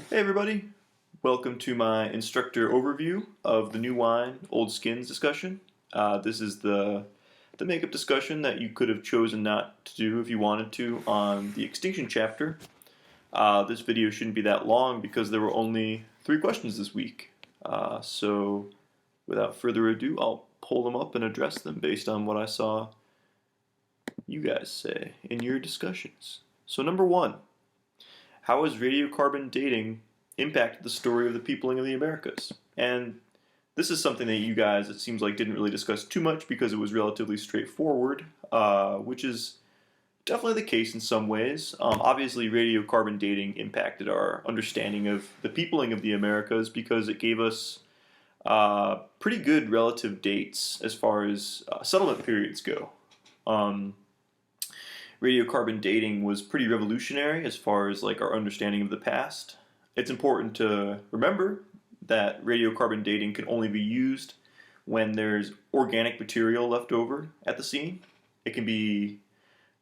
Hey everybody, welcome to my Instructor overview of the new wine, Old Skins discussion. This is the makeup discussion that you could have chosen not to do if you wanted to on the extinction chapter. This video shouldn't be that long because there were only 3 questions this week. So without further ado, I'll pull them up and address them based on what I saw you guys say in your discussions. So number 1. How has radiocarbon dating impacted the story of the peopling of the Americas? And this is something that you guys, it seems like, didn't really discuss too much because it was relatively straightforward, which is definitely the case in some ways. Obviously, radiocarbon dating impacted our understanding of the peopling of the Americas because it gave us pretty good relative dates as far as settlement periods go. Radiocarbon dating was pretty revolutionary as far as like our understanding of the past. It's important to remember that radiocarbon dating can only be used when there's organic material left over at the scene. It can be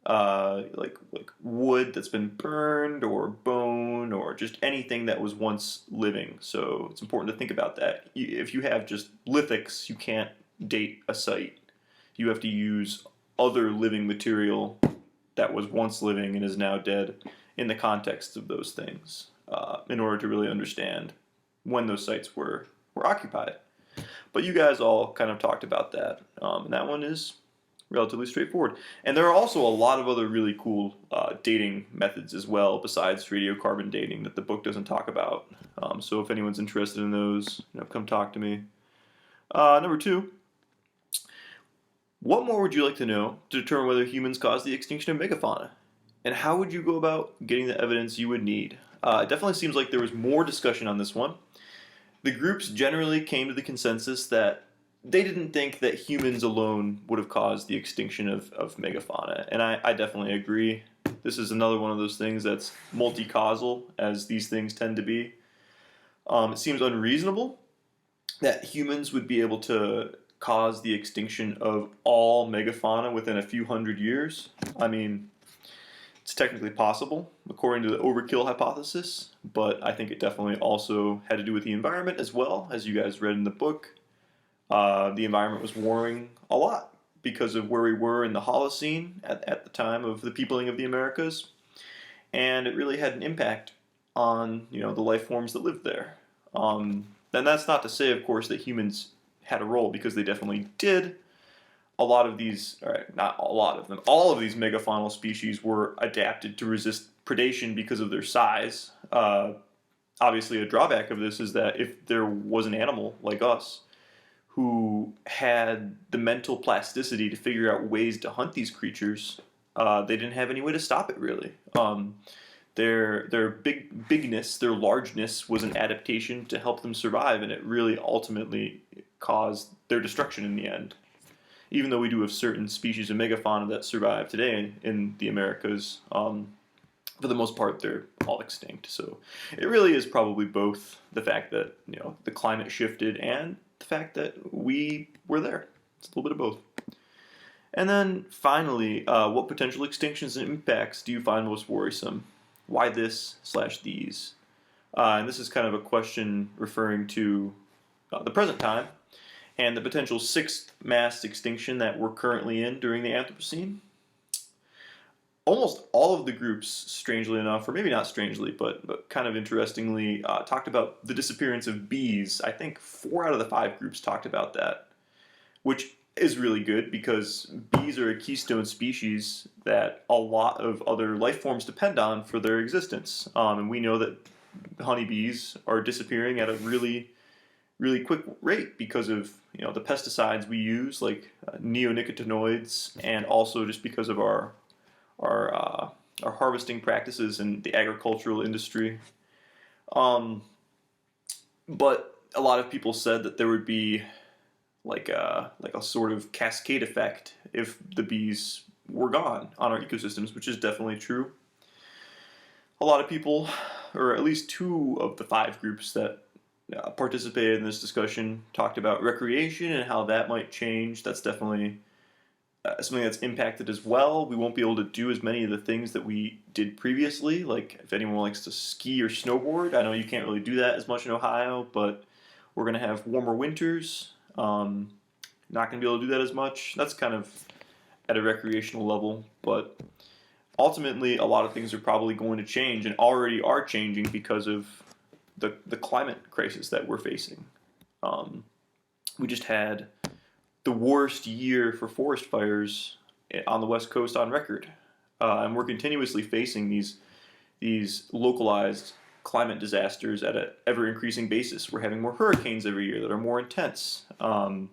like wood that's been burned or bone or just anything that was once living. So it's important to think about that. If you have just lithics, you can't date a site. You have to use other living material that was once living and is now dead in the context of those things in order to really understand when those sites were occupied. But you guys all kind of talked about that, and that one is relatively straightforward. And there are also a lot of other really cool dating methods as well besides radiocarbon dating that the book doesn't talk about. So if anyone's interested in those, come talk to me. Number 2. What more would you like to know to determine whether humans caused the extinction of megafauna? And how would you go about getting the evidence you would need? It definitely seems like there was more discussion on this one. The groups generally came to the consensus that they didn't think that humans alone would have caused the extinction of megafauna. And I definitely agree. This is another one of those things that's multi-causal, as these things tend to be. It seems unreasonable that humans would be able to cause the extinction of all megafauna within a few hundred years. I mean, it's technically possible, according to the overkill hypothesis, but I think it definitely also had to do with the environment as well, as you guys read in the book. The environment was warming a lot because of where we were in the Holocene at the time of the peopling of the Americas, and it really had an impact on the life forms that lived there. And that's not to say, of course, that humans had a role, because they definitely did. A lot of these, not a lot of them, all of these megafaunal species were adapted to resist predation because of their size. Obviously, a drawback of this is that if there was an animal like us who had the mental plasticity to figure out ways to hunt these creatures, they didn't have any way to stop it, really. Their bigness, their largeness was an adaptation to help them survive, and it really ultimately caused their destruction in the end. Even though we do have certain species of megafauna that survive today in the Americas, for the most part they're all extinct. So it really is probably both the fact that the climate shifted and the fact that we were there. It's a little bit of both. And then finally, what potential extinctions and impacts do you find most worrisome? Why this/these? And this is kind of a question referring to the present time and the potential 6th mass extinction that we're currently in during the Anthropocene. Almost all of the groups, strangely enough, or maybe not strangely, but kind of interestingly, talked about the disappearance of bees. I think 4 out of the 5 groups talked about that, which is really good because bees are a keystone species that a lot of other life forms depend on for their existence. And we know that honeybees are disappearing at a really quick rate because of the pesticides we use, like neonicotinoids, and also just because of our harvesting practices in the agricultural industry. But a lot of people said that there would be like a sort of cascade effect if the bees were gone on our ecosystems, which is definitely true. A lot of people, or at least 2 of the 5 groups that participated in this discussion, talked about recreation and how that might change. That's definitely something that's impacted as well. We won't be able to do as many of the things that we did previously. Like if anyone likes to ski or snowboard, I know you can't really do that as much in Ohio, but we're going to have warmer winters. Not going to be able to do that as much. That's kind of at a recreational level, but ultimately a lot of things are probably going to change and already are changing because of the climate crisis that we're facing. We just had the worst year for forest fires on the West Coast on record, and we're continuously facing these localized climate disasters at an ever increasing basis. We're having more hurricanes every year that are more intense, and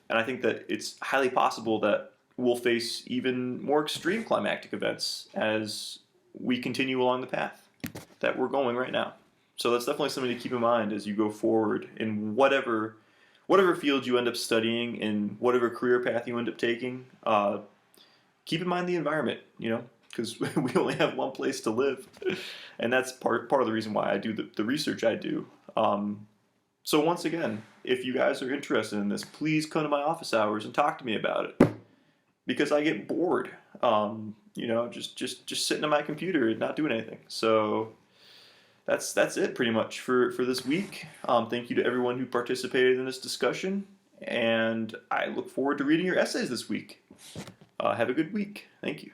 I think that it's highly possible that we'll face even more extreme climatic events as we continue along the path that we're going right now. So that's definitely something to keep in mind as you go forward in whatever field you end up studying, in whatever career path you end up taking. Keep in mind the environment, because we only have one place to live, and that's part of the reason why I do the research I do. So once again, if you guys are interested in this, please come to my office hours and talk to me about it, because I get bored, just sitting on my computer and not doing anything. So that's it pretty much for this week. Thank you to everyone who participated in this discussion, and I look forward to reading your essays this week. Have a good week. Thank you.